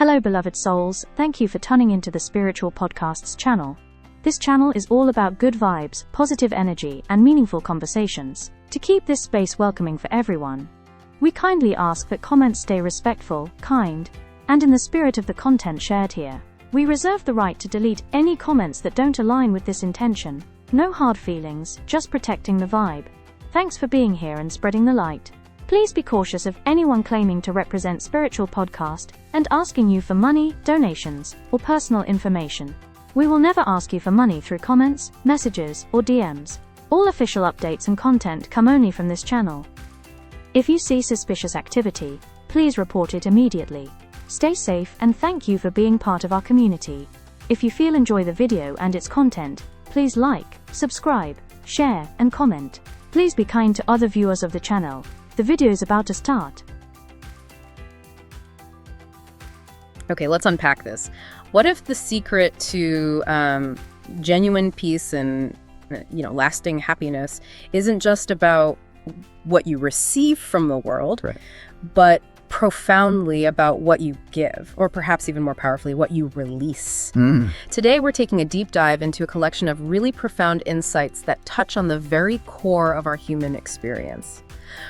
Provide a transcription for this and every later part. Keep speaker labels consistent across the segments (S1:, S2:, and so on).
S1: Hello beloved souls, thank you for tuning into the Spiritual Podcasts channel. This channel is all about good vibes, positive energy, and meaningful conversations. To keep this space welcoming for everyone, we kindly ask that comments stay respectful, kind, and in the spirit of the content shared here. We reserve the right to delete any comments that don't align with this intention. No hard feelings, just protecting the vibe. Thanks for being here and spreading the light. Please be cautious of anyone claiming to represent Spiritual Podcast and asking you for money, donations, or personal information. We will never ask you for money through comments, messages, or DMs. All official updates and content come only from this channel. If you see suspicious activity, please report it immediately. Stay safe and thank you for being part of our community. If you enjoy the video and its content, please like, subscribe, share, and comment. Please be kind to other viewers of the channel. The video is about to start.
S2: Okay, let's unpack this. What if the secret to genuine peace and lasting happiness isn't just about what you receive from the world,
S3: right,
S2: but profoundly about what you give, or perhaps even more powerfully, what you release? Today, we're taking a deep dive into a collection of really profound insights that touch on the very core of our human experience.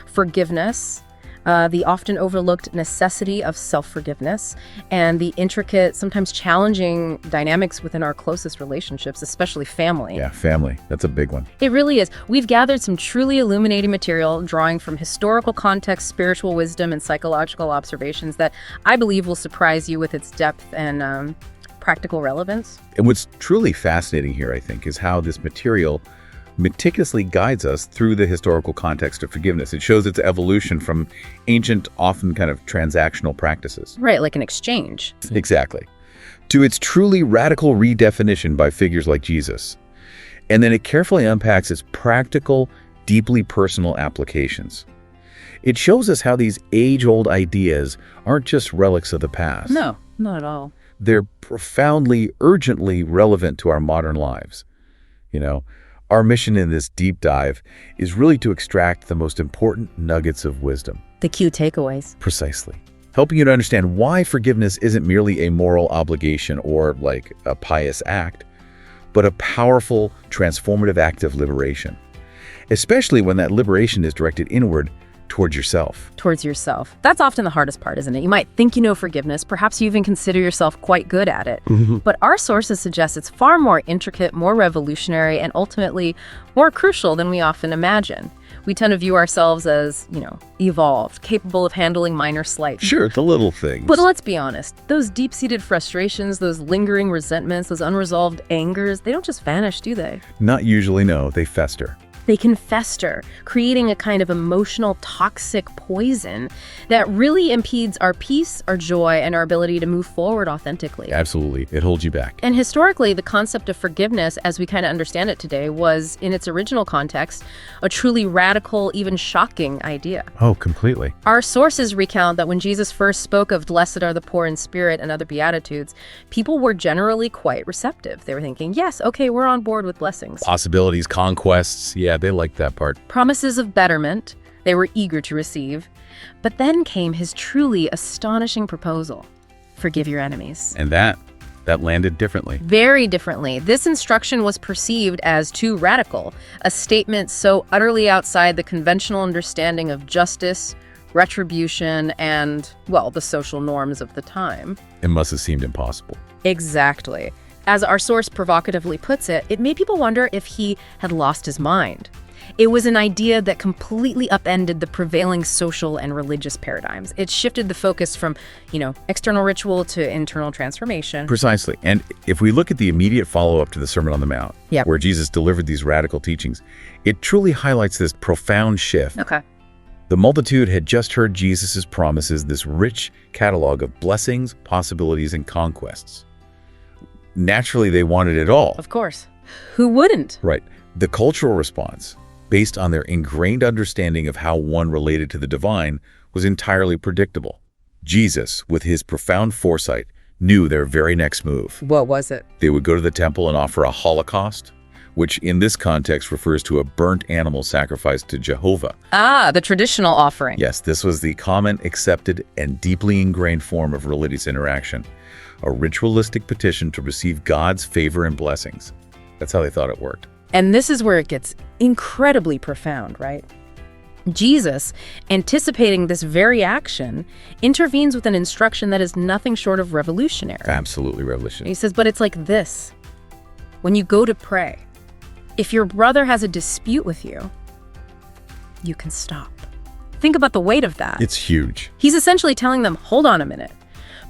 S2: Forgiveness, the often overlooked necessity of self-forgiveness, and the intricate, sometimes challenging dynamics within our closest relationships, especially family.
S3: Yeah, family. That's a big one.
S2: It really is. We've gathered some truly illuminating material, drawing from historical context, spiritual wisdom, and psychological observations that I believe will surprise you with its depth and practical relevance.
S3: And what's truly fascinating here, I think, is how this material meticulously guides us through the historical context of forgiveness. It shows its evolution from ancient, often kind of transactional practices.
S2: Right, like an exchange.
S3: Exactly. To its truly radical redefinition by figures like Jesus. And then it carefully unpacks its practical, deeply personal applications. It shows us how these age-old ideas aren't just relics of the past.
S2: No, not at all.
S3: They're profoundly, urgently relevant to our modern lives. Our mission in this deep dive is really to extract the most important nuggets of wisdom.
S2: The key takeaways.
S3: Precisely. Helping you to understand why forgiveness isn't merely a moral obligation or like a pious act, but a powerful, transformative act of liberation. Especially when that liberation is directed inward towards yourself.
S2: Towards yourself. That's often the hardest part, isn't it? You might think you know forgiveness, perhaps you even consider yourself quite good at it. But our sources suggest it's far more intricate, more revolutionary, and ultimately more crucial than we often imagine. We tend to view ourselves as, evolved, capable of handling minor slights.
S3: Sure, the little things.
S2: But let's be honest, those deep-seated frustrations, those lingering resentments, those unresolved angers, they don't just vanish, do they?
S3: Not usually, no. They fester.
S2: They can fester, creating a kind of emotional toxic poison that really impedes our peace, our joy, and our ability to move forward authentically.
S3: Absolutely. It holds you back.
S2: And historically, the concept of forgiveness, as we kind of understand it today, was, in its original context, a truly radical, even shocking idea.
S3: Oh, completely.
S2: Our sources recount that when Jesus first spoke of blessed are the poor in spirit and other beatitudes, people were generally quite receptive. They were thinking, yes, okay, we're on board with blessings.
S3: Possibilities, conquests, yeah, they liked that part.
S2: Promises of betterment, they were eager to receive. But then came his truly astonishing proposal: forgive your enemies.
S3: And that landed differently.
S2: Very differently. This instruction was perceived as too radical, a statement so utterly outside the conventional understanding of justice, retribution, and, well, the social norms of the time.
S3: It must have seemed impossible.
S2: Exactly. As our source provocatively puts it, it made people wonder if he had lost his mind. It was an idea that completely upended the prevailing social and religious paradigms. It shifted the focus from, external ritual to internal transformation.
S3: Precisely. And if we look at the immediate follow-up to the Sermon on the Mount, where Jesus delivered these radical teachings, it truly highlights this profound shift.
S2: Okay.
S3: The multitude had just heard Jesus' promises, this rich catalog of blessings, possibilities, and conquests. Naturally, they wanted it all.
S2: Of course. Who wouldn't?
S3: Right. The cultural response, based on their ingrained understanding of how one related to the divine, was entirely predictable. Jesus, with his profound foresight, knew their very next move.
S2: What was it?
S3: They would go to the temple and offer a holocaust, which in this context refers to a burnt animal sacrificed to Jehovah.
S2: Ah, the traditional offering.
S3: Yes, this was the common, accepted, and deeply ingrained form of religious interaction, a ritualistic petition to receive God's favor and blessings. That's how they thought it worked.
S2: And this is where it gets incredibly profound, right? Jesus, anticipating this very action, intervenes with an instruction that is nothing short of revolutionary.
S3: Absolutely revolutionary.
S2: He says, but it's like this. When you go to pray, if your brother has a dispute with you, you can stop. Think about the weight of that.
S3: It's huge.
S2: He's essentially telling them, hold on a minute.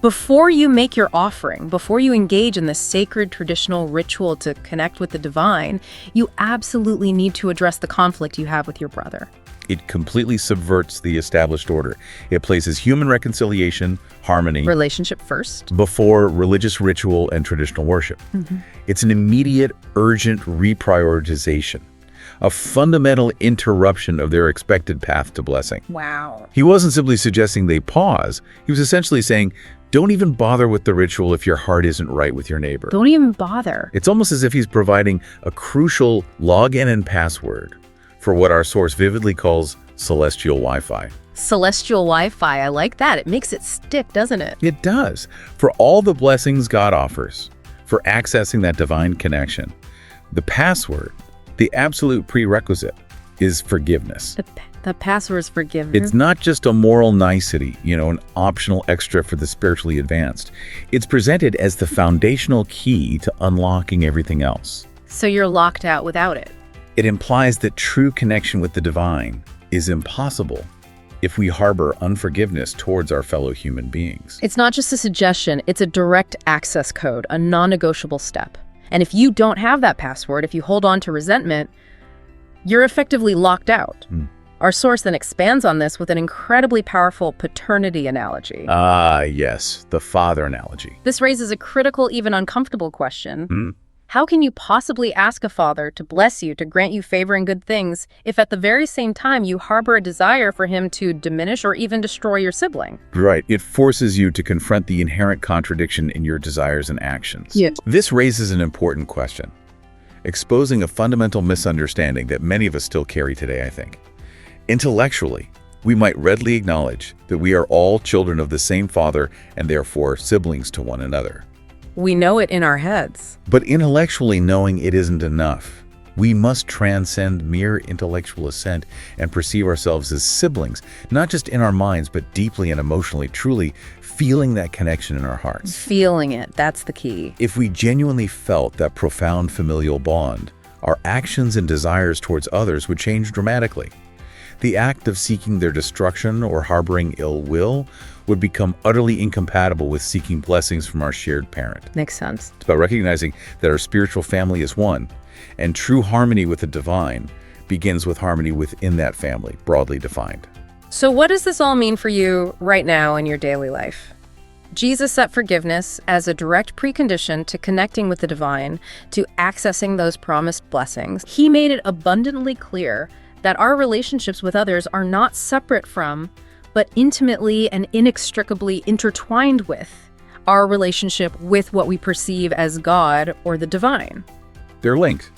S2: Before you make your offering, before you engage in this sacred traditional ritual to connect with the divine, you absolutely need to address the conflict you have with your brother.
S3: It completely subverts the established order. It places human reconciliation, harmony,
S2: Relationship first.
S3: before religious ritual and traditional worship. It's an immediate, urgent reprioritization, a fundamental interruption of their expected path to blessing.
S2: Wow.
S3: He wasn't simply suggesting they pause. He was essentially saying, don't even bother with the ritual if your heart isn't right with your neighbor.
S2: Don't even bother.
S3: It's almost as if he's providing a crucial login and password for what our source vividly calls celestial Wi-Fi.
S2: Celestial Wi-Fi, I like that. It makes it stick, doesn't it?
S3: It does. For all the blessings God offers, for accessing that divine connection, the password, the absolute prerequisite, is forgiveness.
S2: The password is forgiveness.
S3: It's not just a moral nicety, an optional extra for the spiritually advanced. It's presented as the foundational key to unlocking everything else.
S2: So you're locked out without it.
S3: It implies that true connection with the divine is impossible if we harbor unforgiveness towards our fellow human beings.
S2: It's not just a suggestion, it's a direct access code, a non-negotiable step. And if you don't have that password, if you hold on to resentment, you're effectively locked out. Our source then expands on this with an incredibly powerful paternity analogy.
S3: Ah, yes, the father analogy.
S2: This raises a critical, even uncomfortable question. How can you possibly ask a father to bless you, to grant you favor and good things, if at the very same time you harbor a desire for him to diminish or even destroy your sibling?
S3: Right. It forces you to confront the inherent contradiction in your desires and actions.
S2: Yeah.
S3: This raises an important question, exposing a fundamental misunderstanding that many of us still carry today, I think. Intellectually, we might readily acknowledge that we are all children of the same father and therefore siblings to one another.
S2: We know it in our heads.
S3: But intellectually knowing it isn't enough. We must transcend mere intellectual assent and perceive ourselves as siblings, not just in our minds, but deeply and emotionally, truly feeling that connection in our hearts.
S2: Feeling it, that's the key.
S3: If we genuinely felt that profound familial bond, our actions and desires towards others would change dramatically. The act of seeking their destruction or harboring ill will would become utterly incompatible with seeking blessings from our shared parent.
S2: Makes sense.
S3: It's about recognizing that our spiritual family is one, and true harmony with the divine begins with harmony within that family, broadly defined.
S2: So what does this all mean for you right now in your daily life? Jesus set forgiveness as a direct precondition to connecting with the divine, to accessing those promised blessings. He made it abundantly clear that our relationships with others are not separate from, but intimately and inextricably intertwined with our relationship with what we perceive as God or the divine.
S3: They're linked,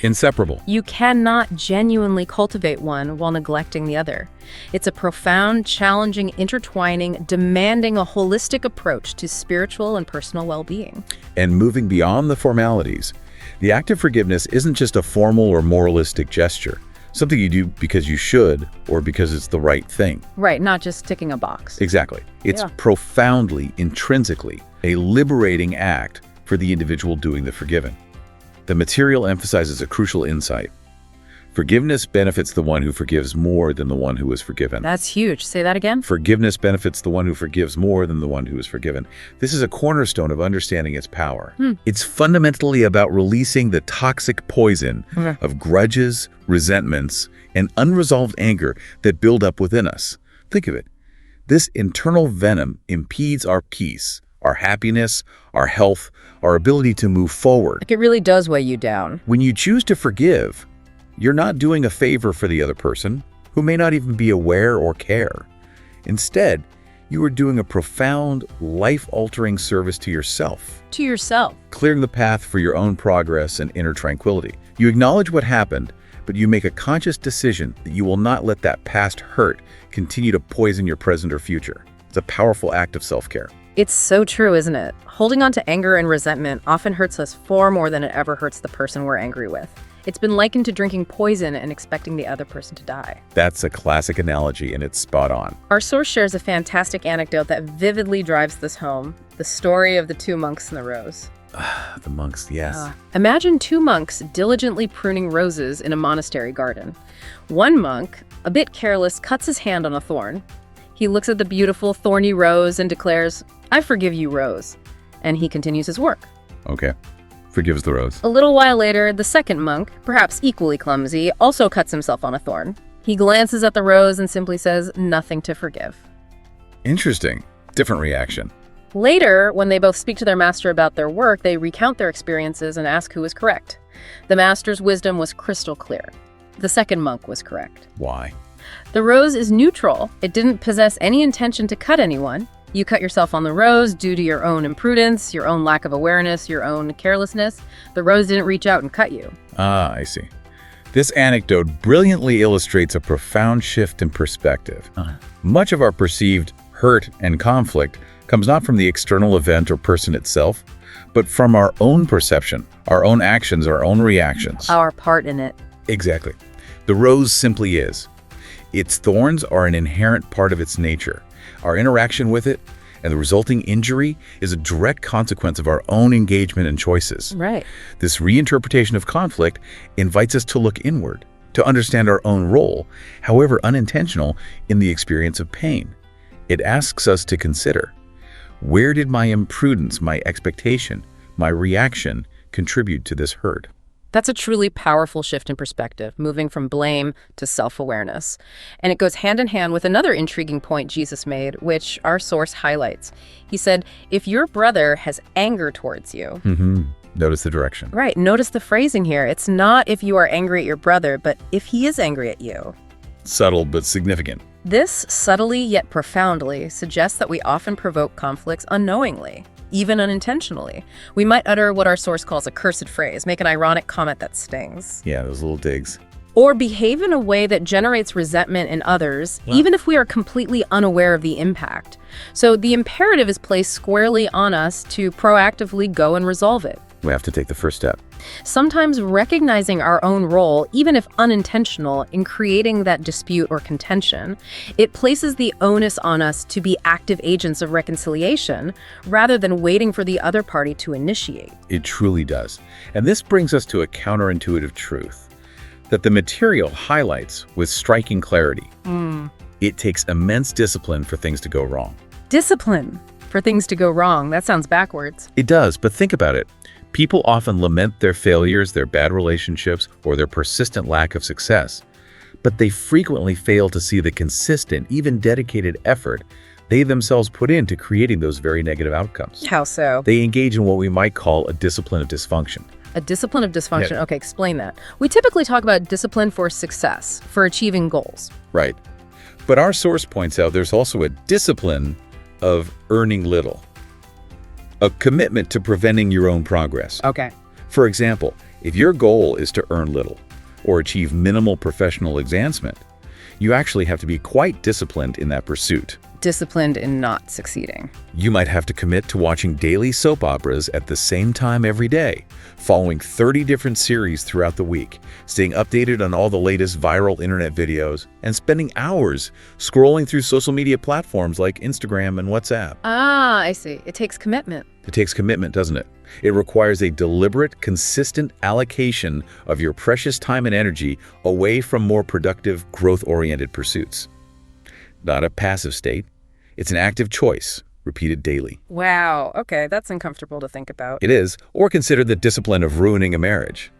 S3: inseparable.
S2: You cannot genuinely cultivate one while neglecting the other. It's a profound, challenging, intertwining, demanding a holistic approach to spiritual and personal well-being.
S3: And moving beyond the formalities, the act of forgiveness isn't just a formal or moralistic gesture, something you do because you should or because it's the right thing.
S2: Right, not just ticking a box.
S3: Exactly. It's profoundly, intrinsically, a liberating act for the individual doing the forgiving. The material emphasizes a crucial insight. Forgiveness benefits the one who forgives more than the one who is forgiven.
S2: That's huge. Say that again.
S3: Forgiveness benefits the one who forgives more than the one who is forgiven. This is a cornerstone of understanding its power. It's fundamentally about releasing the toxic poison of grudges, resentments, and unresolved anger that build up within us. Think of it. This internal venom impedes our peace, our happiness, our health, our ability to move forward.
S2: Like it really does weigh you down.
S3: When you choose to forgive, you're not doing a favor for the other person, who may not even be aware or care. Instead, you are doing a profound, life-altering service to yourself,
S2: To yourself.
S3: clearing the path for your own progress and inner tranquility. You acknowledge what happened, but you make a conscious decision that you will not let that past hurt continue to poison your present or future. It's a powerful act of self-care.
S2: It's so true, isn't it? Holding on to anger and resentment often hurts us far more than it ever hurts the person we're angry with. It's been likened to drinking poison and expecting the other person to die.
S3: That's a classic analogy, and it's spot on.
S2: Our source shares a fantastic anecdote that vividly drives this home, the story of the two monks in the rose.
S3: The monks, yes.
S2: Imagine two monks diligently pruning roses in a monastery garden. One monk, a bit careless, cuts his hand on a thorn. He looks at the beautiful thorny rose and declares, "I forgive you, rose." And he continues his work.
S3: Okay. Forgives the rose.
S2: A little while later, the second monk, perhaps equally clumsy, also cuts himself on a thorn. He glances at the rose and simply says, "Nothing to forgive."
S3: Interesting. Different reaction.
S2: Later, when they both speak to their master about their work, they recount their experiences and ask who was correct. The master's wisdom was crystal clear. The second monk was correct.
S3: Why?
S2: The rose is neutral. It didn't possess any intention to cut anyone. You cut yourself on the rose due to your own imprudence, your own lack of awareness, your own carelessness. The rose didn't reach out and cut you.
S3: Ah, I see. This anecdote brilliantly illustrates a profound shift in perspective. Much of our perceived hurt and conflict comes not from the external event or person itself, but from our own perception, our own actions, our own reactions.
S2: Our part in it.
S3: Exactly. The rose simply is. Its thorns are an inherent part of its nature. Our interaction with it and the resulting injury is a direct consequence of our own engagement and choices.
S2: Right.
S3: This reinterpretation of conflict invites us to look inward, to understand our own role, however unintentional, in the experience of pain. It asks us to consider, where did my imprudence, my expectation, my reaction contribute to this hurt?
S2: That's a truly powerful shift in perspective, moving from blame to self-awareness. And it goes hand in hand with another intriguing point Jesus made, which our source highlights. He said, if your brother has anger towards you...
S3: Notice the direction.
S2: Right. Notice the phrasing here. It's not if you are angry at your brother, but if he is angry at you.
S3: Subtle but significant.
S2: This subtly yet profoundly suggests that we often provoke conflicts unknowingly, even unintentionally. We might utter what our source calls a cursed phrase, make an ironic comment that stings.
S3: Yeah, those little digs.
S2: Or behave in a way that generates resentment in others, even if we are completely unaware of the impact. So the imperative is placed squarely on us to proactively go and resolve it.
S3: We have to take the first step.
S2: Sometimes recognizing our own role, even if unintentional, in creating that dispute or contention, it places the onus on us to be active agents of reconciliation rather than waiting for the other party to initiate.
S3: It truly does. And this brings us to a counterintuitive truth that the material highlights with striking clarity. It takes immense discipline for things to go wrong.
S2: Discipline for things to go wrong. That sounds backwards.
S3: It does, but think about it. People often lament their failures, their bad relationships, or their persistent lack of success, but they frequently fail to see the consistent, even dedicated effort they themselves put into creating those very negative outcomes.
S2: How so?
S3: They engage in what we might call a discipline of dysfunction.
S2: A discipline of dysfunction.
S3: Yeah.
S2: Okay, explain that. We typically talk about discipline for success, for achieving goals.
S3: Right. But our source points out there's also a discipline of earning little, a commitment to preventing your own progress.
S2: Okay.
S3: For example, if your goal is to earn little or achieve minimal professional advancement, you actually have to be quite disciplined in that pursuit.
S2: Disciplined in not succeeding.
S3: You might have to commit to watching daily soap operas at the same time every day, following 30 different series throughout the week, staying updated on all the latest viral internet videos, and spending hours scrolling through social media platforms like Instagram and WhatsApp.
S2: Ah, I see. It takes commitment.
S3: It takes commitment, doesn't it? It requires a deliberate, consistent allocation of your precious time and energy away from more productive, growth-oriented pursuits. Not a passive state. It's an active choice, repeated daily.
S2: Wow. Okay, that's uncomfortable to think about.
S3: It is, or consider the discipline of ruining a marriage.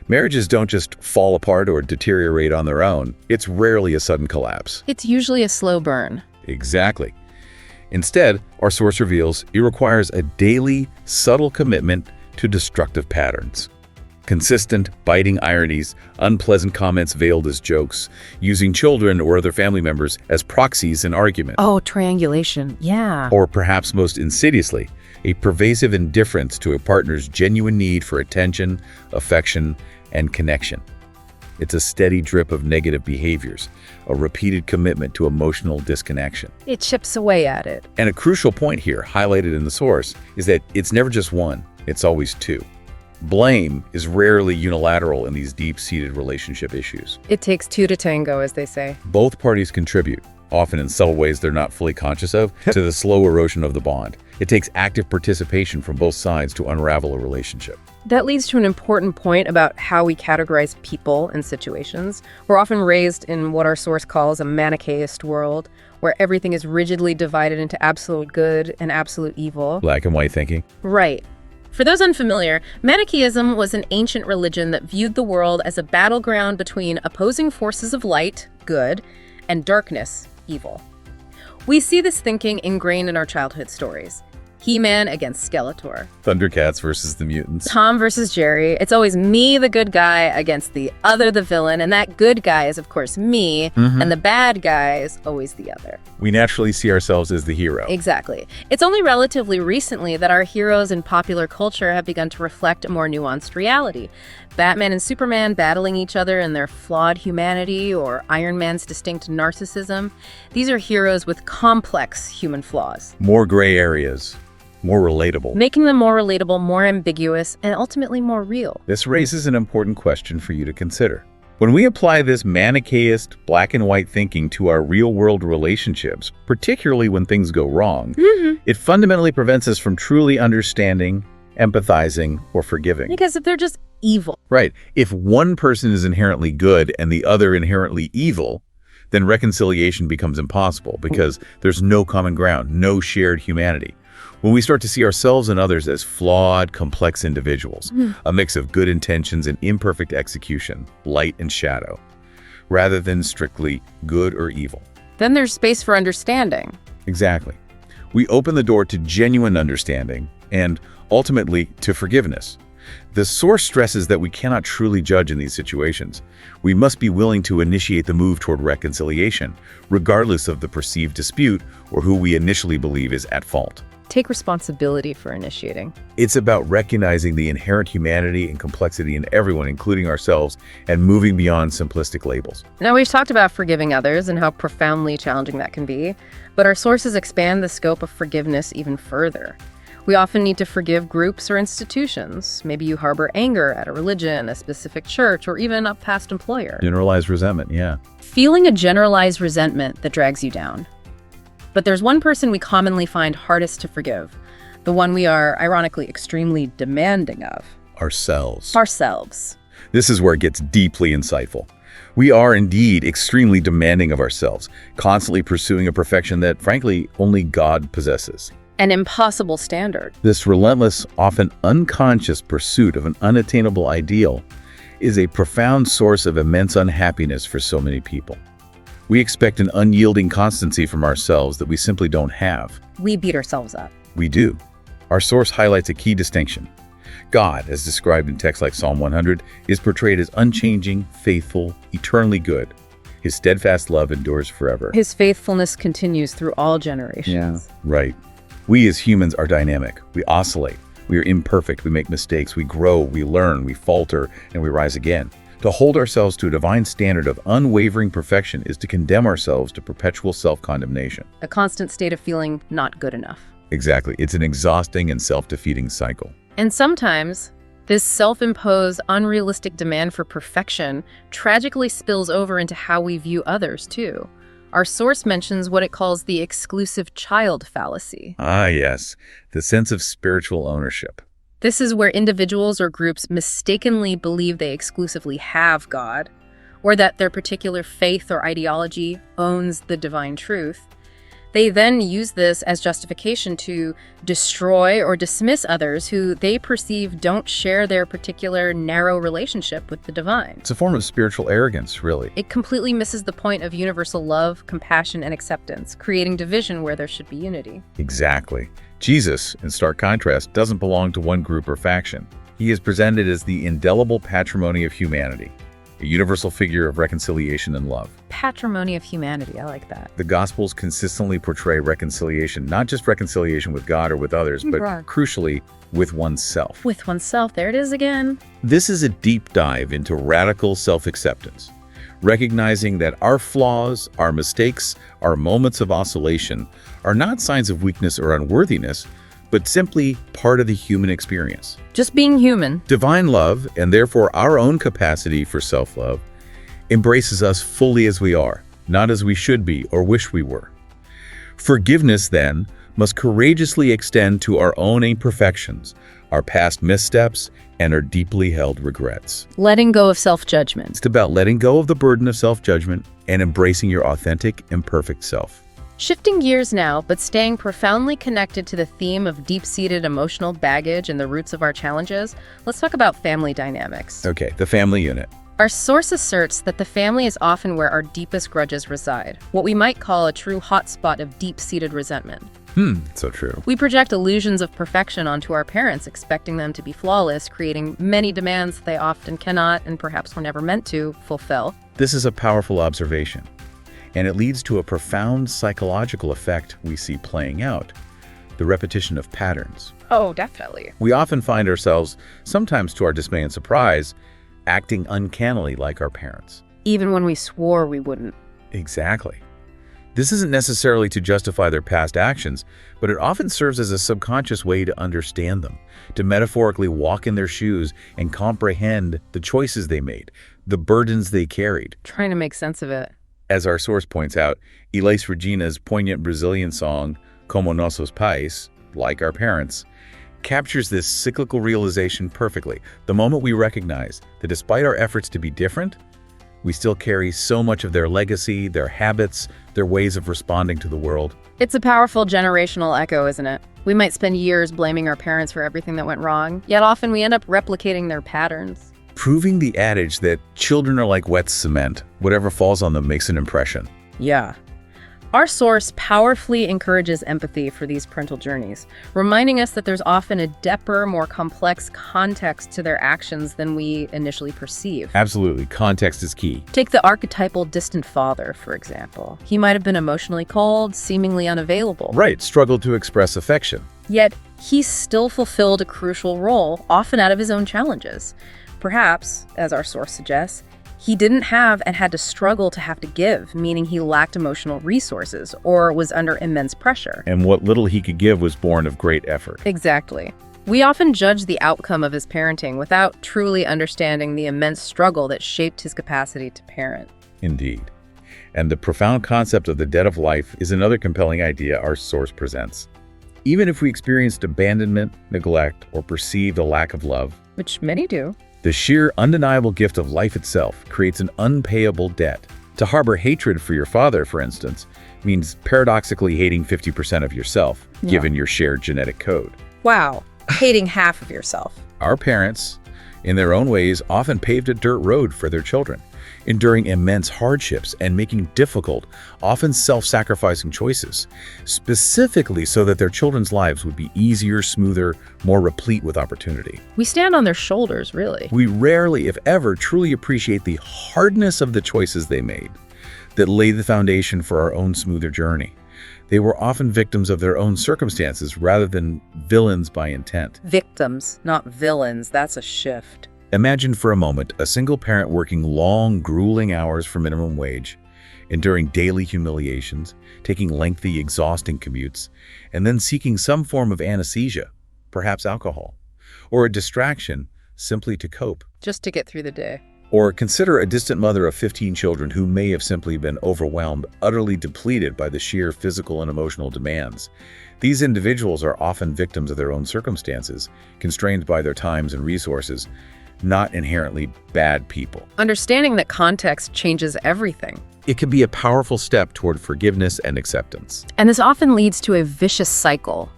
S3: Marriages don't just fall apart or deteriorate on their own. It's rarely a sudden collapse.
S2: It's usually a slow burn.
S3: Exactly. Instead, our source reveals it requires a daily, subtle commitment to destructive patterns. Consistent, biting ironies, unpleasant comments veiled as jokes, using children or other family members as proxies in argument.
S2: Oh, triangulation, yeah.
S3: Or perhaps most insidiously, a pervasive indifference to a partner's genuine need for attention, affection, and connection. It's a steady drip of negative behaviors, a repeated commitment to emotional disconnection.
S2: It chips away at it.
S3: And a crucial point here, highlighted in the source, is that it's never just one, it's always two. Blame is rarely unilateral in these deep-seated relationship issues.
S2: It takes two to tango, as they say.
S3: Both parties contribute, often in subtle ways they're not fully conscious of, to the slow erosion of the bond. It takes active participation from both sides to unravel a relationship.
S2: That leads to an important point about how we categorize people and situations. We're often raised in what our source calls a Manichaeist world, where everything is rigidly divided into absolute good and absolute evil.
S3: Black and white thinking.
S2: Right. For those unfamiliar, Manichaeism was an ancient religion that viewed the world as a battleground between opposing forces of light, good, and darkness, evil. We see this thinking ingrained in our childhood stories. He-Man against Skeletor.
S3: Thundercats versus the mutants.
S2: Tom versus Jerry. It's always me, the good guy, against the other, the villain, and that good guy is, of course, me, and the bad guy is always the other.
S3: We naturally see ourselves as the hero.
S2: Exactly. It's only relatively recently that our heroes in popular culture have begun to reflect a more nuanced reality. Batman and Superman battling each other in their flawed humanity, or Iron Man's distinct narcissism. These are heroes with complex human flaws.
S3: More gray areas. More relatable.
S2: Making them more relatable, more ambiguous, and ultimately more real.
S3: This raises an important question for you to consider. When we apply this Manichaeist, black and white thinking to our real-world relationships, particularly when things go wrong, it fundamentally prevents us from truly understanding, empathizing, or forgiving.
S2: Because if they're just evil.
S3: Right. If one person is inherently good and the other inherently evil, then reconciliation becomes impossible because there's no common ground, no shared humanity. When we start to see ourselves and others as flawed, complex individuals, a mix of good intentions and imperfect execution, light and shadow, rather than strictly good or evil.
S2: Then there's space for understanding.
S3: Exactly. We open the door to genuine understanding and, ultimately, to forgiveness. The source stresses that we cannot truly judge in these situations. We must be willing to initiate the move toward reconciliation, regardless of the perceived dispute or who we initially believe is at fault.
S2: Take responsibility for initiating.
S3: It's about recognizing the inherent humanity and complexity in everyone, including ourselves, and moving beyond simplistic labels.
S2: Now, we've talked about forgiving others and how profoundly challenging that can be, but our sources expand the scope of forgiveness even further. We often need to forgive groups or institutions. Maybe you harbor anger at a religion, a specific church, or even a past employer.
S3: Generalized resentment, yeah.
S2: Feeling a generalized resentment that drags you down. But there's one person we commonly find hardest to forgive, the one we are, ironically, extremely demanding of.
S3: Ourselves.
S2: Ourselves.
S3: This is where it gets deeply insightful. We are indeed extremely demanding of ourselves, constantly pursuing a perfection that, frankly, only God possesses.
S2: An impossible standard.
S3: This relentless, often unconscious pursuit of an unattainable ideal is a profound source of immense unhappiness for so many people. We expect an unyielding constancy from ourselves that we simply don't have.
S2: We beat ourselves up.
S3: We do. Our source highlights a key distinction. God, as described in texts like Psalm 100, is portrayed as unchanging, faithful, eternally good. His steadfast love endures forever.
S2: His faithfulness continues through all generations.
S3: Right. We as humans are dynamic. We oscillate. We are imperfect. We make mistakes. We grow. We learn. We falter. And we rise again. To hold ourselves to a divine standard of unwavering perfection is to condemn ourselves to perpetual self-condemnation.
S2: A constant state of feeling not good enough.
S3: Exactly. It's an exhausting and self-defeating cycle.
S2: And sometimes, this self-imposed, unrealistic demand for perfection tragically spills over into how we view others, too. Our source mentions what it calls the exclusive child fallacy.
S3: Ah, yes. The sense of spiritual ownership.
S2: This is where individuals or groups mistakenly believe they exclusively have God, or that their particular faith or ideology owns the divine truth. They then use this as justification to destroy or dismiss others who they perceive don't share their particular narrow relationship with the divine.
S3: It's a form of spiritual arrogance, really.
S2: It completely misses the point of universal love, compassion, and acceptance, creating division where there should be unity.
S3: Exactly. Jesus, in stark contrast, doesn't belong to one group or faction. He is presented as the indelible patrimony of humanity, a universal figure of reconciliation and love.
S2: Patrimony of humanity, I like that.
S3: The Gospels consistently portray reconciliation, not just reconciliation with God or with others, but crucially, with oneself.
S2: With oneself, there it is again.
S3: This is a deep dive into radical self-acceptance, recognizing that our flaws, our mistakes, our moments of oscillation are not signs of weakness or unworthiness, but simply part of the human experience.
S2: Just being human.
S3: Divine love, and therefore our own capacity for self-love, embraces us fully as we are, not as we should be or wish we were. Forgiveness, then, must courageously extend to our own imperfections, our past missteps, and our deeply held regrets.
S2: Letting go of self-judgment.
S3: It's about letting go of the burden of self-judgment and embracing your authentic, imperfect self.
S2: Shifting gears now, but staying profoundly connected to the theme of deep-seated emotional baggage and the roots of our challenges, let's talk about family dynamics.
S3: Okay, the family unit.
S2: Our source asserts that the family is often where our deepest grudges reside, what we might call a true hotspot of deep-seated resentment.
S3: So true.
S2: We project illusions of perfection onto our parents, expecting them to be flawless, creating many demands they often cannot, and perhaps were never meant to, fulfill.
S3: This is a powerful observation, and it leads to a profound psychological effect we see playing out, the repetition of patterns.
S2: Oh, definitely.
S3: We often find ourselves, sometimes to our dismay and surprise, acting uncannily like our parents.
S2: Even when we swore we wouldn't.
S3: Exactly. This isn't necessarily to justify their past actions, but it often serves as a subconscious way to understand them, to metaphorically walk in their shoes and comprehend the choices they made, the burdens they carried.
S2: Trying to make sense of it.
S3: As our source points out, Elis Regina's poignant Brazilian song, Como Nossos Pais, like our parents, captures this cyclical realization perfectly. The moment we recognize that despite our efforts to be different, we still carry so much of their legacy, their habits, their ways of responding to the world.
S2: It's a powerful generational echo, isn't it? We might spend years blaming our parents for everything that went wrong, yet often we end up replicating their patterns.
S3: Proving the adage that children are like wet cement, whatever falls on them makes an impression.
S2: Yeah. Our source powerfully encourages empathy for these parental journeys, reminding us that there's often a deeper, more complex context to their actions than we initially perceive.
S3: Absolutely. Context is key.
S2: Take the archetypal distant father, for example. He might have been emotionally cold, seemingly unavailable.
S3: Right. Struggled to express affection.
S2: Yet, he still fulfilled a crucial role, often out of his own challenges. Perhaps, as our source suggests, he didn't have and had to struggle to have to give, meaning he lacked emotional resources or was under immense pressure.
S3: And what little he could give was born of great effort.
S2: Exactly. We often judge the outcome of his parenting without truly understanding the immense struggle that shaped his capacity to parent.
S3: Indeed. And the profound concept of the debt of life is another compelling idea our source presents. Even if we experienced abandonment, neglect, or perceived a lack of love,
S2: which many do,
S3: the sheer, undeniable gift of life itself creates an unpayable debt. To harbor hatred for your father, for instance, means paradoxically hating 50% of yourself, given your shared genetic code.
S2: Wow, hating half of yourself.
S3: Our parents, in their own ways, often paved a dirt road for their children, enduring immense hardships and making difficult, often self-sacrificing choices, specifically so that their children's lives would be easier, smoother, more replete with opportunity.
S2: We stand on their shoulders, really.
S3: We rarely, if ever, truly appreciate the hardness of the choices they made that laid the foundation for our own smoother journey. They were often victims of their own circumstances rather than villains by intent.
S2: Victims, not villains. That's a shift.
S3: Imagine for a moment a single parent working long, grueling hours for minimum wage, enduring daily humiliations, taking lengthy, exhausting commutes, and then seeking some form of anesthesia, perhaps alcohol, or a distraction simply to cope.
S2: Just to get through the day.
S3: Or consider a distant mother of 15 children who may have simply been overwhelmed, utterly depleted by the sheer physical and emotional demands. These individuals are often victims of their own circumstances, constrained by their times and resources, not inherently bad people.
S2: Understanding that context changes everything.
S3: It can be a powerful step toward forgiveness and acceptance.
S2: And this often leads to a vicious cycle,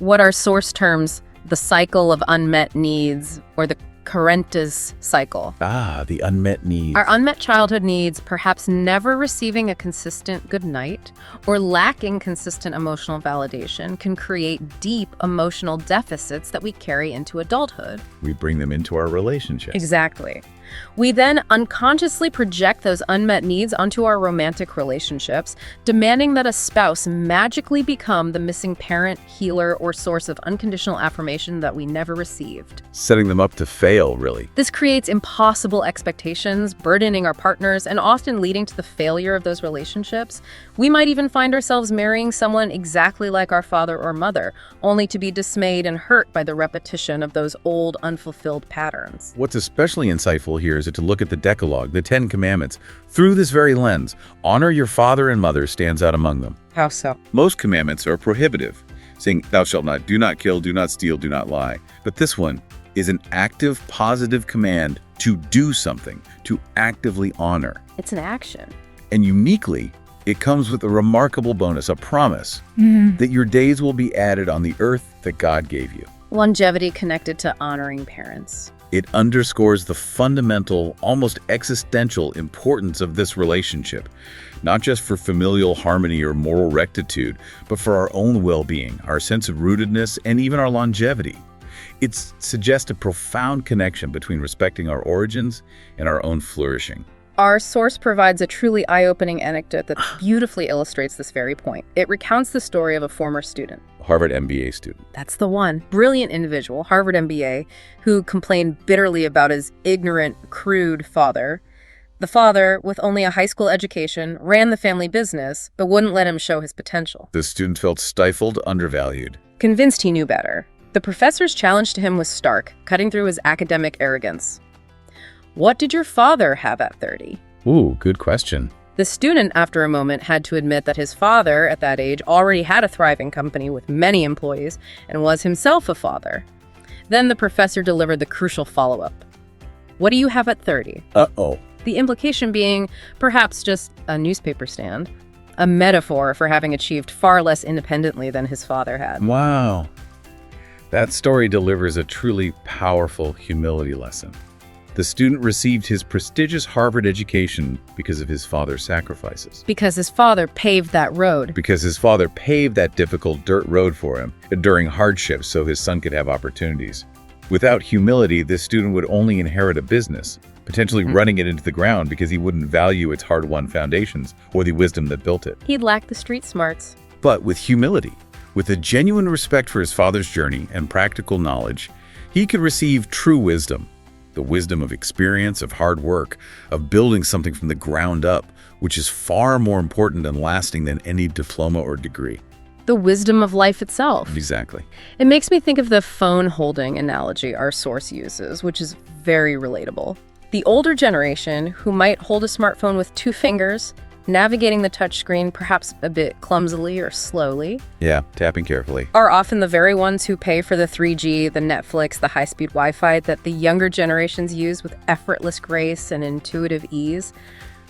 S2: what our source terms the cycle of unmet needs or the Carenta's cycle.
S3: The unmet needs.
S2: Our unmet childhood needs, perhaps never receiving a consistent good night or lacking consistent emotional validation, can create deep emotional deficits that we carry into adulthood.
S3: We bring them into our relationships.
S2: Exactly. We then unconsciously project those unmet needs onto our romantic relationships, demanding that a spouse magically become the missing parent, healer, or source of unconditional affirmation that we never received.
S3: Setting them up to fail, really.
S2: This creates impossible expectations, burdening our partners, and often leading to the failure of those relationships. We might even find ourselves marrying someone exactly like our father or mother, only to be dismayed and hurt by the repetition of those old, unfulfilled patterns.
S3: What's especially insightful here is to look at the Decalogue, the 10 Commandments, through this very lens. Honor your father and mother stands out among them.
S2: How so?
S3: Most commandments are prohibitive, saying, thou shalt not, do not kill, do not steal, do not lie. But this one is an active, positive command to do something, to actively honor.
S2: It's an action.
S3: And uniquely, it comes with a remarkable bonus, a promise that your days will be added on the earth that God gave you.
S2: Longevity connected to honoring parents.
S3: It underscores the fundamental, almost existential importance of this relationship, not just for familial harmony or moral rectitude, but for our own well-being, our sense of rootedness, and even our longevity. It suggests a profound connection between respecting our origins and our own flourishing.
S2: Our source provides a truly eye-opening anecdote that beautifully illustrates this very point. It recounts the story of a former student.
S3: Harvard MBA student.
S2: That's the one. Brilliant individual, Harvard MBA, who complained bitterly about his ignorant, crude father. The father, with only a high school education, ran the family business, but wouldn't let him show his potential.
S3: The student felt stifled, undervalued.
S2: Convinced he knew better, the professor's challenge to him was stark, cutting through his academic arrogance. What did your father have at 30?
S3: Ooh, good question.
S2: The student, after a moment, had to admit that his father, at that age, already had a thriving company with many employees and was himself a father. Then the professor delivered the crucial follow-up. What do you have at 30?
S3: Uh-oh.
S2: The implication being perhaps just a newspaper stand, a metaphor for having achieved far less independently than his father had.
S3: Wow. That story delivers a truly powerful humility lesson. The student received his prestigious Harvard education because of his father's sacrifices.
S2: Because his father paved that road.
S3: Because his father paved that difficult dirt road for him during hardships so his son could have opportunities. Without humility, this student would only inherit a business, potentially running it into the ground because he wouldn't value its hard-won foundations or the wisdom that built it.
S2: He'd lack the street smarts.
S3: But with humility, with a genuine respect for his father's journey and practical knowledge, he could receive true wisdom. The wisdom of experience, of hard work, of building something from the ground up, which is far more important and lasting than any diploma or degree.
S2: The wisdom of life itself.
S3: Exactly.
S2: It makes me think of the phone holding analogy our source uses, which is very relatable. The older generation, who might hold a smartphone with 2 fingers, navigating the touchscreen perhaps a bit clumsily or slowly.
S3: Yeah, tapping carefully.
S2: Are often the very ones who pay for the 3G, the Netflix, the high-speed Wi-Fi that the younger generations use with effortless grace and intuitive ease.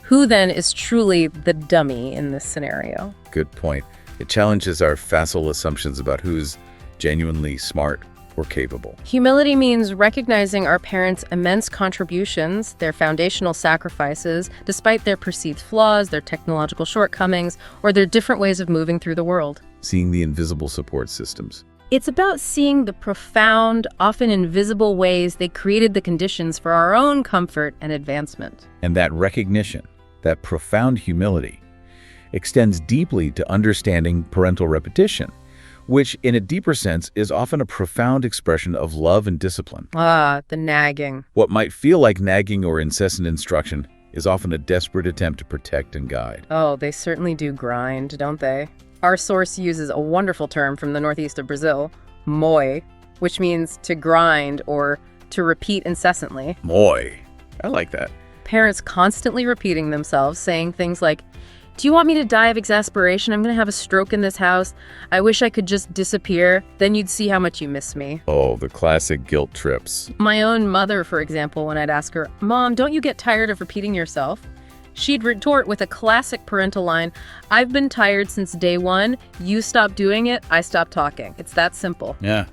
S2: Who then is truly the dummy in this scenario?
S3: Good point. It challenges our facile assumptions about who's genuinely smart or capable.
S2: Humility means recognizing our parents' immense contributions, their foundational sacrifices, despite their perceived flaws, their technological shortcomings, or their different ways of moving through the world.
S3: Seeing the invisible support systems.
S2: It's about seeing the profound, often invisible ways they created the conditions for our own comfort and advancement.
S3: And that recognition, that profound humility, extends deeply to understanding parental repetition, which in a deeper sense is often a profound expression of love and discipline.
S2: The nagging.
S3: What might feel like nagging or incessant instruction is often a desperate attempt to protect and guide.
S2: Oh, they certainly do grind, don't they? Our source uses a wonderful term from the northeast of Brazil, moi, which means to grind or to repeat incessantly.
S3: Moi. I like that.
S2: Parents constantly repeating themselves, saying things like, do you want me to die of exasperation? I'm going to have a stroke in this house. I wish I could just disappear. Then you'd see how much you miss me.
S3: Oh, the classic guilt trips.
S2: My own mother, for example, when I'd ask her, Mom, don't you get tired of repeating yourself? She'd retort with a classic parental line, I've been tired since day one. You stop doing it, I stop talking. It's that simple.
S3: Yeah.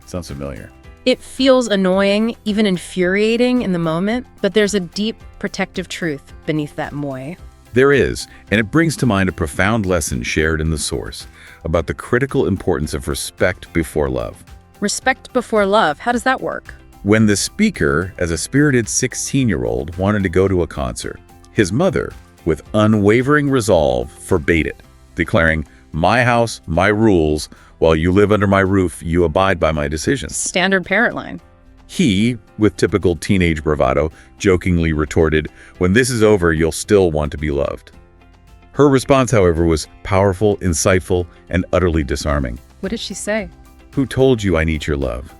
S3: Sounds familiar.
S2: It feels annoying, even infuriating in the moment, but there's a deep protective truth beneath that moi.
S3: There is, and it brings to mind a profound lesson shared in the source about the critical importance of respect before love.
S2: Respect before love, how does that work?
S3: When the speaker, as a spirited 16-year-old, wanted to go to a concert, his mother, with unwavering resolve, forbade it, declaring, "My house, my rules. While you live under my roof, you abide by my decisions."
S2: Standard parent line.
S3: He, with typical teenage bravado, jokingly retorted, "When this is over, you'll still want to be loved." Her response, however, was powerful, insightful, and utterly disarming.
S2: What did she say?
S3: "Who told you I need your love?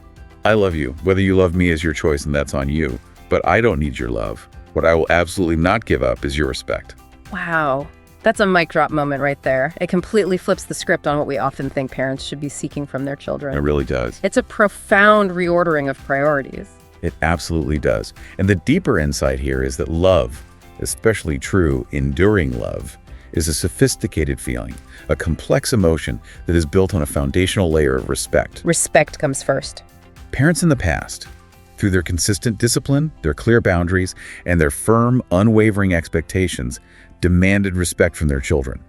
S3: I love you. Whether you love me is your choice, and that's on you. But I don't need your love. What I will absolutely not give up is your respect."
S2: Wow. That's a mic drop moment right there. It completely flips the script on what we often think parents should be seeking from their children.
S3: It really does.
S2: It's a profound reordering of priorities.
S3: It absolutely does. And the deeper insight here is that love, especially true, enduring love, is a sophisticated feeling, a complex emotion that is built on a foundational layer of respect.
S2: Respect comes first.
S3: Parents in the past, through their consistent discipline, their clear boundaries, and their firm, unwavering expectations, demanded respect from their children.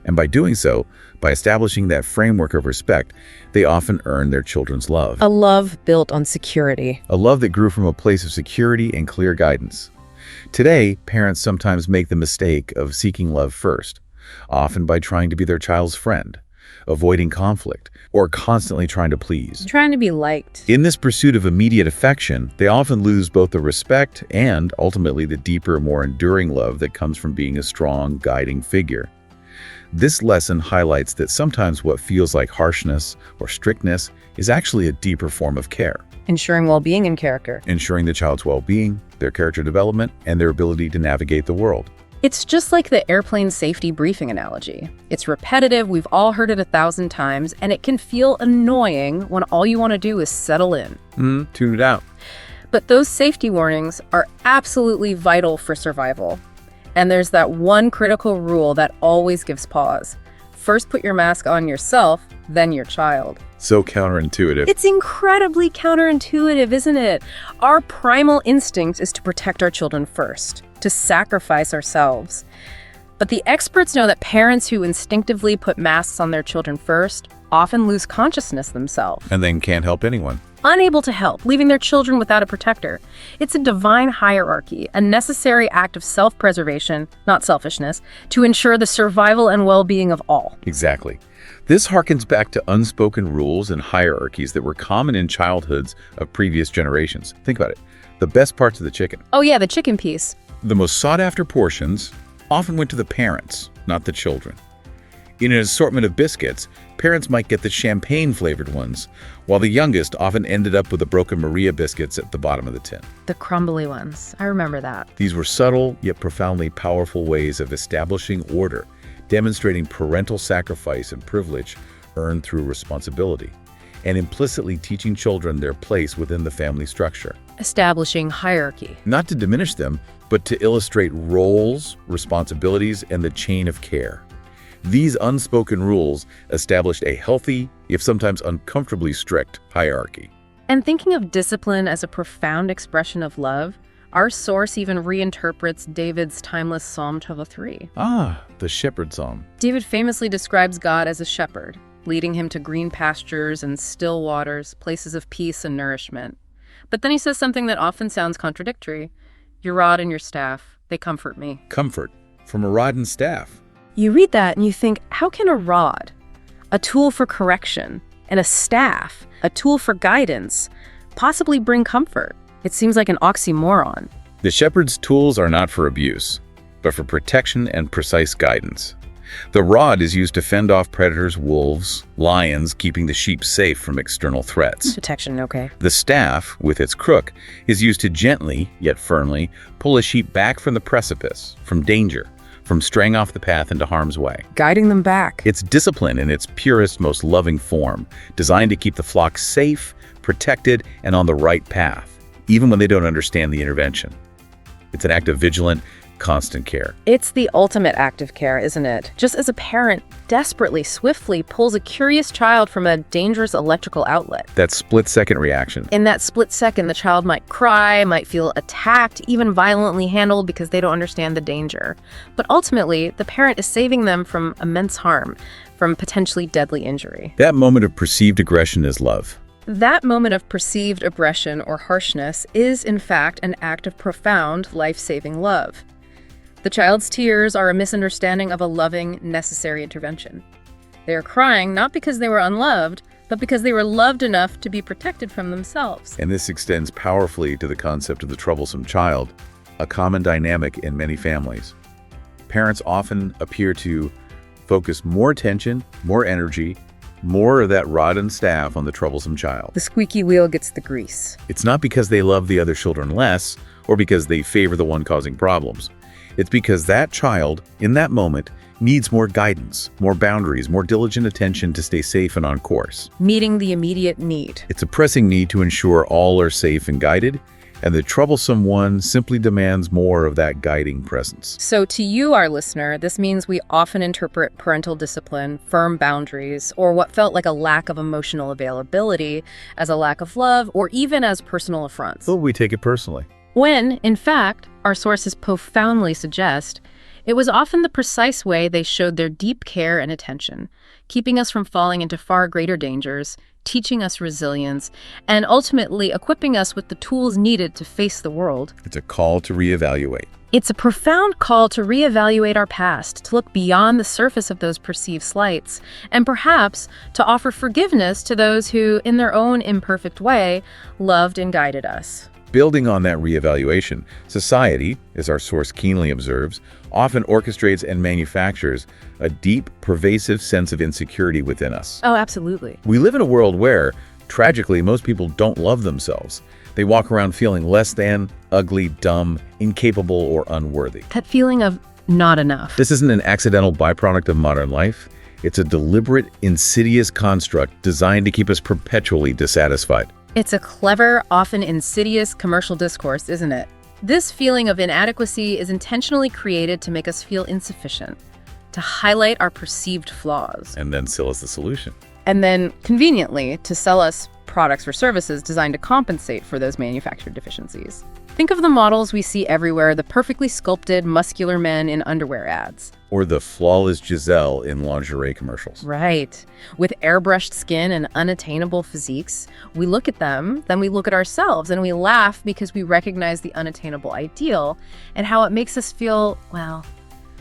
S3: And by doing so, by establishing that framework of respect, they often earned their children's love.
S2: A love built on security.
S3: A love that grew from a place of security and clear guidance. Today, parents sometimes make the mistake of seeking love first, often by trying to be their child's friend, avoiding conflict, or constantly trying to please.
S2: Trying to be liked.
S3: In this pursuit of immediate affection, they often lose both the respect and, ultimately, the deeper, more enduring love that comes from being a strong, guiding figure. This lesson highlights that sometimes what feels like harshness or strictness is actually a deeper form of care.
S2: Ensuring well-being and character.
S3: Ensuring the child's well-being, their character development, and their ability to navigate the world.
S2: It's just like the airplane safety briefing analogy. It's repetitive, we've all heard it 1,000 times, and it can feel annoying when all you want to do is settle in.
S3: Tune it out.
S2: But those safety warnings are absolutely vital for survival. And there's that one critical rule that always gives pause. First put your mask on yourself, then your child.
S3: So counterintuitive.
S2: It's incredibly counterintuitive, isn't it? Our primal instinct is to protect our children first, to sacrifice ourselves. But the experts know that parents who instinctively put masks on their children first often lose consciousness themselves.
S3: And then can't help anyone.
S2: Unable to help, leaving their children without a protector. It's a divine hierarchy, a necessary act of self-preservation, not selfishness, to ensure the survival and well-being of all.
S3: Exactly. This harkens back to unspoken rules and hierarchies that were common in childhoods of previous generations. Think about it. The best parts of the chicken.
S2: Oh yeah, the chicken piece.
S3: The most sought-after portions often went to the parents, not the children. In an assortment of biscuits, parents might get the champagne-flavored ones, while the youngest often ended up with the Broken Maria biscuits at the bottom of the tin.
S2: The crumbly ones. I remember that.
S3: These were subtle, yet profoundly powerful ways of establishing order, demonstrating parental sacrifice and privilege earned through responsibility, and implicitly teaching children their place within the family structure.
S2: Establishing hierarchy.
S3: Not to diminish them, but to illustrate roles, responsibilities, and the chain of care. These unspoken rules established a healthy, if sometimes uncomfortably strict, hierarchy.
S2: And thinking of discipline as a profound expression of love, our source even reinterprets David's timeless Psalm 103.
S3: The shepherd psalm.
S2: David famously describes God as a shepherd, leading him to green pastures and still waters, places of peace and nourishment. But then he says something that often sounds contradictory. Your rod and your staff, they comfort me.
S3: Comfort from a rod and staff.
S2: You read that and you think, how can a rod, a tool for correction, and a staff, a tool for guidance, possibly bring comfort? It seems like an oxymoron.
S3: The shepherd's tools are not for abuse, but for protection and precise guidance. The rod is used to fend off predators, wolves, lions, keeping the sheep safe from external threats.
S2: Protection, okay.
S3: The staff, with its crook, is used to gently, yet firmly, pull a sheep back from the precipice, from danger, from straying off the path into harm's way.
S2: Guiding them back.
S3: It's discipline in its purest, most loving form, designed to keep the flock safe, protected, and on the right path, even when they don't understand the intervention. It's an act of vigilant, constant care.
S2: It's the ultimate act of care, isn't it? Just as a parent desperately, swiftly pulls a curious child from a dangerous electrical outlet.
S3: That split-second reaction.
S2: In that split second, the child might cry, might feel attacked, even violently handled because they don't understand the danger. But ultimately, the parent is saving them from immense harm, from potentially deadly injury.
S3: That moment of perceived aggression is love.
S2: That moment of perceived aggression or harshness is, in fact, an act of profound, life-saving love. The child's tears are a misunderstanding of a loving, necessary intervention. They are crying not because they were unloved, but because they were loved enough to be protected from themselves.
S3: And this extends powerfully to the concept of the troublesome child, a common dynamic in many families. Parents often appear to focus more attention, more energy, more of that rod and staff on the troublesome child.
S2: The squeaky wheel gets the grease.
S3: It's not because they love the other children less or because they favor the one causing problems. It's because that child, in that moment, needs more guidance, more boundaries, more diligent attention to stay safe and on course.
S2: Meeting the immediate need.
S3: It's a pressing need to ensure all are safe and guided, and the troublesome one simply demands more of that guiding presence.
S2: So to you, our listener, this means we often interpret parental discipline, firm boundaries, or what felt like a lack of emotional availability as a lack of love or even as personal affronts.
S3: So we take it personally.
S2: When, in fact, our sources profoundly suggest it was often the precise way they showed their deep care and attention, keeping us from falling into far greater dangers, teaching us resilience, and ultimately equipping us with the tools needed to face the world.
S3: It's a call to reevaluate.
S2: It's a profound call to reevaluate our past, to look beyond the surface of those perceived slights, and perhaps to offer forgiveness to those who, in their own imperfect way, loved and guided us.
S3: Building on that reevaluation, society, as our source keenly observes, often orchestrates and manufactures a deep, pervasive sense of insecurity within us.
S2: Oh, absolutely.
S3: We live in a world where, tragically, most people don't love themselves. They walk around feeling less than, ugly, dumb, incapable, or unworthy.
S2: That feeling of not enough.
S3: This isn't an accidental byproduct of modern life. It's a deliberate, insidious construct designed to keep us perpetually dissatisfied.
S2: It's a clever, often insidious commercial discourse, isn't it? This feeling of inadequacy is intentionally created to make us feel insufficient, to highlight our perceived flaws.
S3: And then sell us the solution.
S2: And then, conveniently, to sell us products or services designed to compensate for those manufactured deficiencies. Think of the models we see everywhere, the perfectly sculpted, muscular men in underwear ads.
S3: Or the flawless Giselle in lingerie commercials.
S2: Right. With airbrushed skin and unattainable physiques, we look at them, then we look at ourselves, and we laugh because we recognize the unattainable ideal and how it makes us feel, well,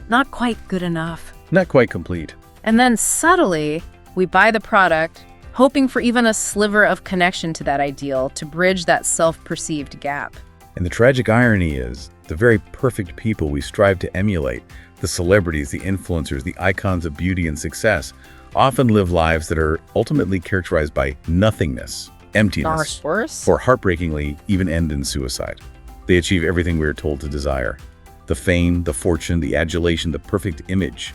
S2: not quite good enough.
S3: Not quite complete.
S2: And then subtly, we buy the product, hoping for even a sliver of connection to that ideal to bridge that self-perceived gap.
S3: And the tragic irony is, the very perfect people we strive to emulate, the celebrities, the influencers, the icons of beauty and success, often live lives that are ultimately characterized by nothingness, emptiness, or heartbreakingly, even end in suicide. They achieve everything we are told to desire. The fame, the fortune, the adulation, the perfect image,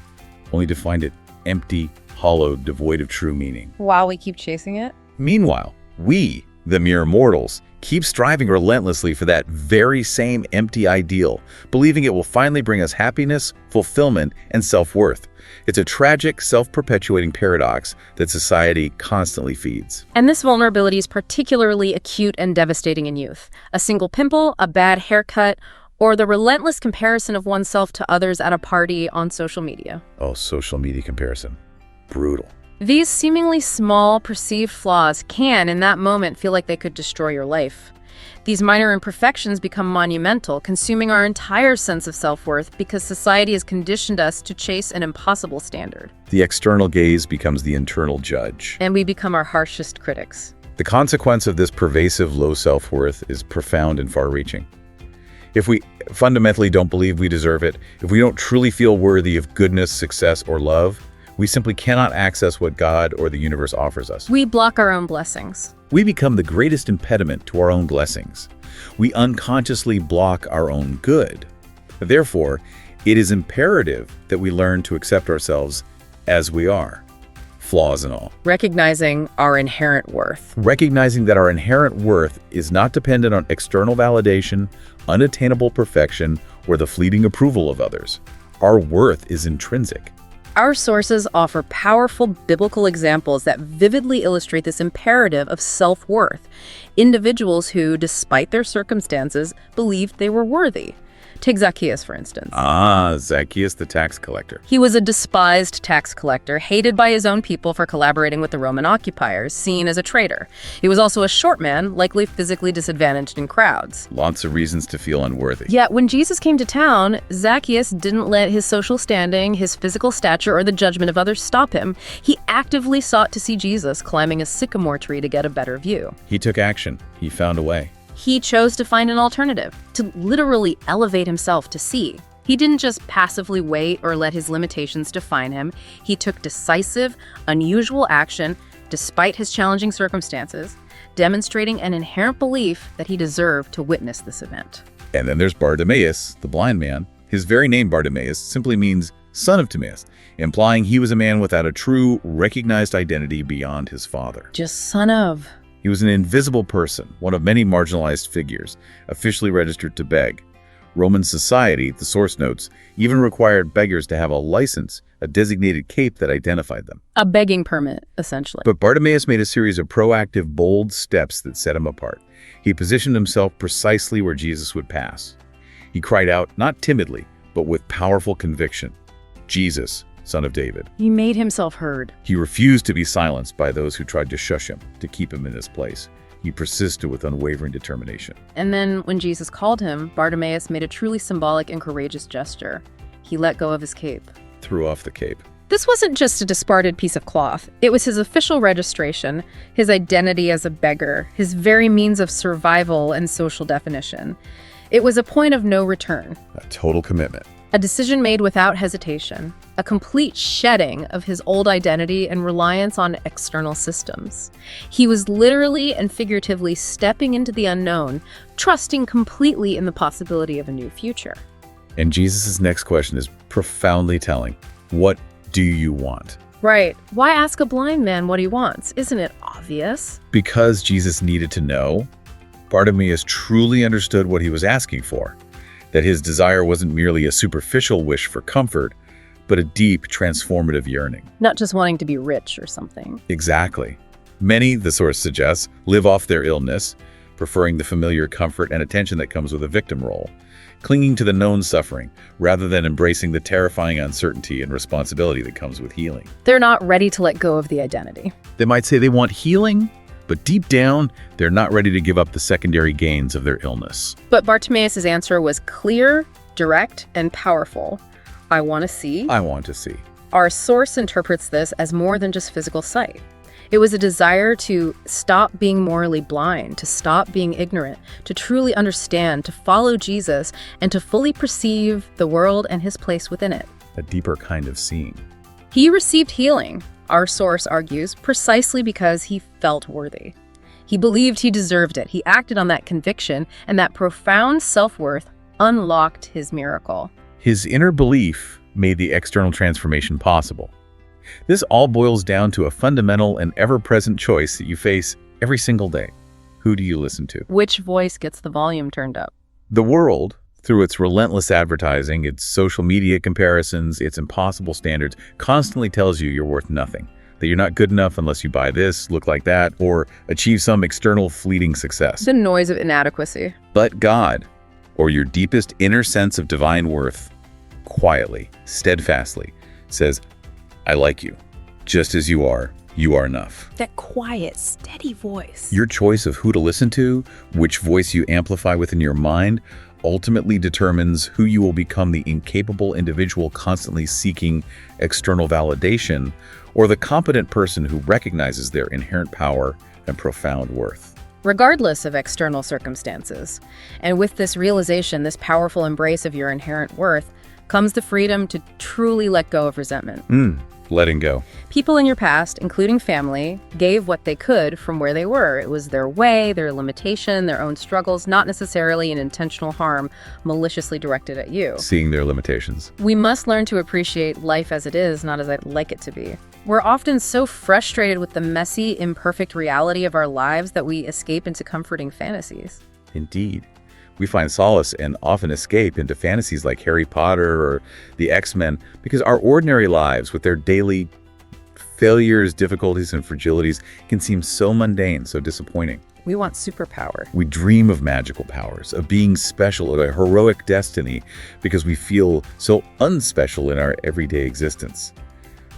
S3: only to find it empty, hollow, devoid of true meaning.
S2: While we keep chasing it?
S3: Meanwhile, we, the mere mortals, keep striving relentlessly for that very same empty ideal, believing it will finally bring us happiness, fulfillment, and self-worth. It's a tragic, self-perpetuating paradox that society constantly feeds.
S2: And this vulnerability is particularly acute and devastating in youth. A single pimple, a bad haircut, or the relentless comparison of oneself to others at a party on social media.
S3: Oh, social media comparison. Brutal.
S2: These seemingly small, perceived flaws can, in that moment, feel like they could destroy your life. These minor imperfections become monumental, consuming our entire sense of self-worth because society has conditioned us to chase an impossible standard.
S3: The external gaze becomes the internal judge.
S2: And we become our harshest critics.
S3: The consequence of this pervasive low self-worth is profound and far-reaching. If we fundamentally don't believe we deserve it, if we don't truly feel worthy of goodness, success, or love, we simply cannot access what God or the universe offers us.
S2: We block our own blessings.
S3: We become the greatest impediment to our own blessings. We unconsciously block our own good. Therefore, it is imperative that we learn to accept ourselves as we are, flaws and all.
S2: Recognizing our inherent worth.
S3: Recognizing that our inherent worth is not dependent on external validation, unattainable perfection, or the fleeting approval of others. Our worth is intrinsic.
S2: Our sources offer powerful biblical examples that vividly illustrate this imperative of self-worth. Individuals who, despite their circumstances, believed they were worthy. Take Zacchaeus, for instance.
S3: Zacchaeus the tax collector.
S2: He was a despised tax collector, hated by his own people for collaborating with the Roman occupiers, seen as a traitor. He was also a short man, likely physically disadvantaged in crowds.
S3: Lots of reasons to feel unworthy.
S2: Yet when Jesus came to town, Zacchaeus didn't let his social standing, his physical stature, or the judgment of others stop him. He actively sought to see Jesus, climbing a sycamore tree to get a better view.
S3: He took action. He found a way.
S2: He chose to find an alternative, to literally elevate himself to see. He didn't just passively wait or let his limitations define him. He took decisive, unusual action despite his challenging circumstances, demonstrating an inherent belief that he deserved to witness this event.
S3: And then there's Bartimaeus, the blind man. His very name, Bartimaeus, simply means son of Timaeus, implying he was a man without a true, recognized identity beyond his father.
S2: Just son of.
S3: He was an invisible person, one of many marginalized figures, officially registered to beg. Roman society, the source notes, even required beggars to have a license, a designated cape that identified them.
S2: A begging permit, essentially.
S3: But Bartimaeus made a series of proactive, bold steps that set him apart. He positioned himself precisely where Jesus would pass. He cried out, not timidly, but with powerful conviction, "Jesus, Son of David."
S2: He made himself heard.
S3: He refused to be silenced by those who tried to shush him, to keep him in his place. He persisted with unwavering determination.
S2: And then, when Jesus called him, Bartimaeus made a truly symbolic and courageous gesture. He let go of his cape.
S3: Threw off the cape.
S2: This wasn't just a discarded piece of cloth. It was his official registration, his identity as a beggar, his very means of survival and social definition. It was a point of no return.
S3: A total commitment.
S2: A decision made without hesitation, a complete shedding of his old identity and reliance on external systems. He was literally and figuratively stepping into the unknown, trusting completely in the possibility of a new future.
S3: And Jesus' next question is profoundly telling. What do you want?
S2: Right. Why ask a blind man what he wants? Isn't it obvious?
S3: Because Jesus needed to know, Bartimaeus truly understood what he was asking for. That his desire wasn't merely a superficial wish for comfort, but a deep, transformative yearning.
S2: Not just wanting to be rich or something.
S3: Exactly. Many, the source suggests, live off their illness, preferring the familiar comfort and attention that comes with a victim role, clinging to the known suffering, rather than embracing the terrifying uncertainty and responsibility that comes with healing.
S2: They're not ready to let go of the identity.
S3: They might say they want healing, but deep down, they're not ready to give up the secondary gains of their illness.
S2: But Bartimaeus' answer was clear, direct, and powerful. I want to see.
S3: I want to see.
S2: Our source interprets this as more than just physical sight. It was a desire to stop being morally blind, to stop being ignorant, to truly understand, to follow Jesus, and to fully perceive the world and his place within it.
S3: A deeper kind of seeing.
S2: He received healing, our source argues, precisely because he felt worthy. He believed he deserved it. He acted on that conviction, and that profound self-worth unlocked his miracle.
S3: His inner belief made the external transformation possible. This all boils down to a fundamental and ever-present choice that you face every single day. Who do you listen to?
S2: Which voice gets the volume turned up?
S3: The world, through its relentless advertising, its social media comparisons, its impossible standards, constantly tells you you're worth nothing, that you're not good enough unless you buy this, look like that, or achieve some external fleeting success.
S2: The noise of inadequacy.
S3: But God, or your deepest inner sense of divine worth, quietly, steadfastly, says, I like you. Just as you are enough.
S2: That quiet, steady voice.
S3: Your choice of who to listen to, which voice you amplify within your mind, ultimately determines who you will become, the incapable individual constantly seeking external validation, or the competent person who recognizes their inherent power and profound worth.
S2: Regardless of external circumstances. And with this realization, this powerful embrace of your inherent worth, comes the freedom to truly let go of resentment.
S3: Letting go.
S2: People in your past, including family, gave what they could from where they were. It was their way, their limitation, their own struggles, not necessarily an intentional harm maliciously directed at you.
S3: Seeing their limitations.
S2: We must learn to appreciate life as it is, not as I'd like it to be. We're often so frustrated with the messy, imperfect reality of our lives that we escape into comforting fantasies.
S3: Indeed. We find solace and often escape into fantasies like Harry Potter or the X-Men because our ordinary lives with their daily failures, difficulties, and fragilities can seem so mundane, so disappointing.
S2: We want superpower.
S3: We dream of magical powers, of being special, of a heroic destiny, because we feel so unspecial in our everyday existence.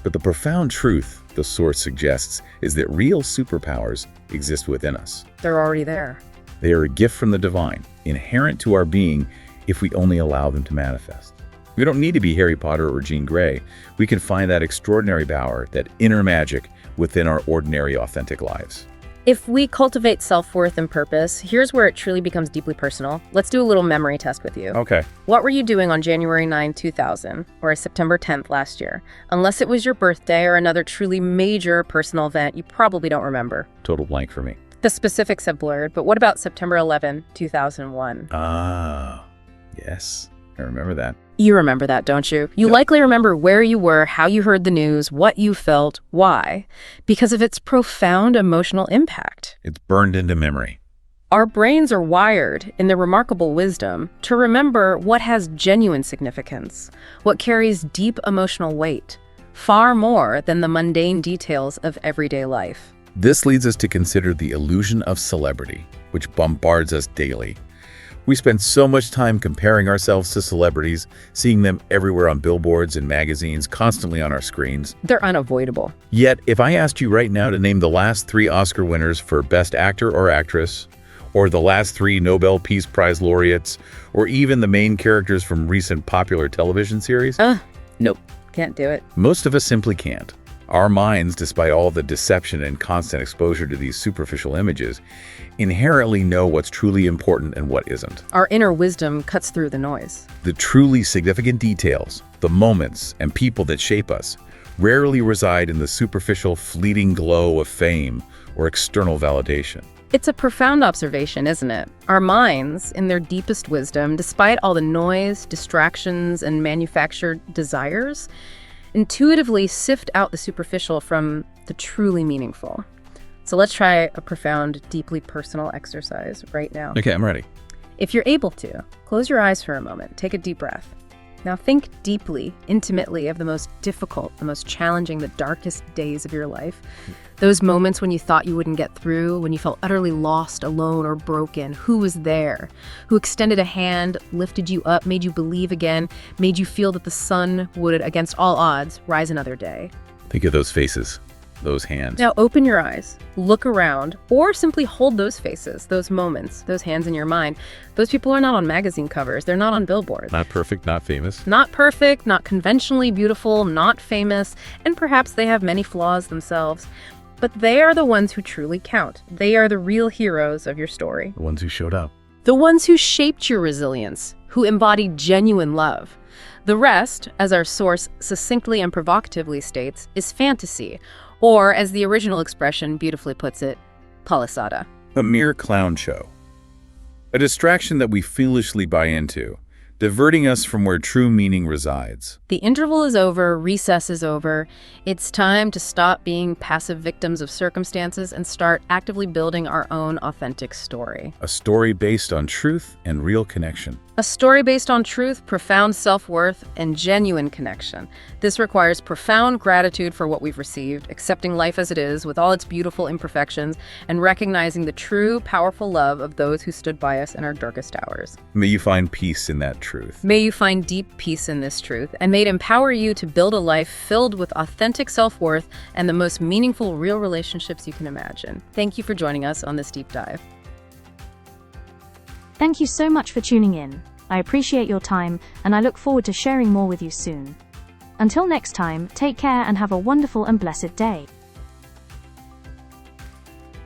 S3: But the profound truth, the source suggests, is that real superpowers exist within us.
S2: They're already there.
S3: They are a gift from the divine, inherent to our being if we only allow them to manifest. We don't need to be Harry Potter or Jean Grey. We can find that extraordinary power, that inner magic, within our ordinary, authentic lives.
S2: If we cultivate self-worth and purpose, here's where it truly becomes deeply personal. Let's do a little memory test with you.
S3: Okay.
S2: What were you doing on January 9, 2000, or September 10th last year? Unless it was your birthday or another truly major personal event, you probably don't remember.
S3: Total blank for me.
S2: The specifics have blurred, but what about September 11, 2001?
S3: Ah, yes. I remember that.
S2: You remember that, don't you? You likely remember where you were, how you heard the news, what you felt, why. Because of its profound emotional impact.
S3: It's burned into memory.
S2: Our brains are wired, in their remarkable wisdom, to remember what has genuine significance, what carries deep emotional weight, far more than the mundane details of everyday life.
S3: This leads us to consider the illusion of celebrity, which bombards us daily. We spend so much time comparing ourselves to celebrities, seeing them everywhere on billboards and magazines, constantly on our screens.
S2: They're unavoidable.
S3: Yet, if I asked you right now to name the last 3 Oscar winners for Best Actor or Actress, or the last 3 Nobel Peace Prize laureates, or even the main characters from recent popular television series?
S2: Nope. Can't do it.
S3: Most of us simply can't. Our minds, despite all the deception and constant exposure to these superficial images, inherently know what's truly important and what isn't.
S2: Our inner wisdom cuts through the noise.
S3: The truly significant details, the moments and people that shape us, rarely reside in the superficial, fleeting glow of fame or external validation.
S2: It's a profound observation, isn't it? Our minds, in their deepest wisdom, despite all the noise, distractions, and manufactured desires, intuitively sift out the superficial from the truly meaningful. So let's try a profound, deeply personal exercise right now.
S3: Okay, I'm ready.
S2: If you're able to, close your eyes for a moment. Take a deep breath. Now think deeply, intimately of the most difficult, the most challenging, the darkest days of your life. Those moments when you thought you wouldn't get through, when you felt utterly lost, alone, or broken. Who was there? Who extended a hand, lifted you up, made you believe again, made you feel that the sun would, against all odds, rise another day?
S3: Think of those faces, those hands.
S2: Now open your eyes, look around, or simply hold those faces, those moments, those hands in your mind. Those people are not on magazine covers. They're not on billboards.
S3: Not perfect, not famous.
S2: Not perfect, not conventionally beautiful, not famous, and perhaps they have many flaws themselves. But they are the ones who truly count. They are the real heroes of your story.
S3: The ones who showed up.
S2: The ones who shaped your resilience, who embodied genuine love. The rest, as our source succinctly and provocatively states, is fantasy, or, as the original expression beautifully puts it, palisada.
S3: A mere clown show. A distraction that we foolishly buy into, diverting us from where true meaning resides.
S2: The interval is over, recess is over. It's time to stop being passive victims of circumstances and start actively building our own authentic story.
S3: A story based on truth and real connection.
S2: A story based on truth, profound self-worth, and genuine connection. This requires profound gratitude for what we've received, accepting life as it is with all its beautiful imperfections, and recognizing the true, powerful love of those who stood by us in our darkest hours.
S3: May you find peace in that truth.
S2: May you find deep peace in this truth, and may it empower you to build a life filled with authentic self-worth and the most meaningful real relationships you can imagine. Thank you for joining us on this deep dive.
S1: Thank you so much for tuning in. I appreciate your time, and I look forward to sharing more with you soon. Until next time, take care and have a wonderful and blessed day.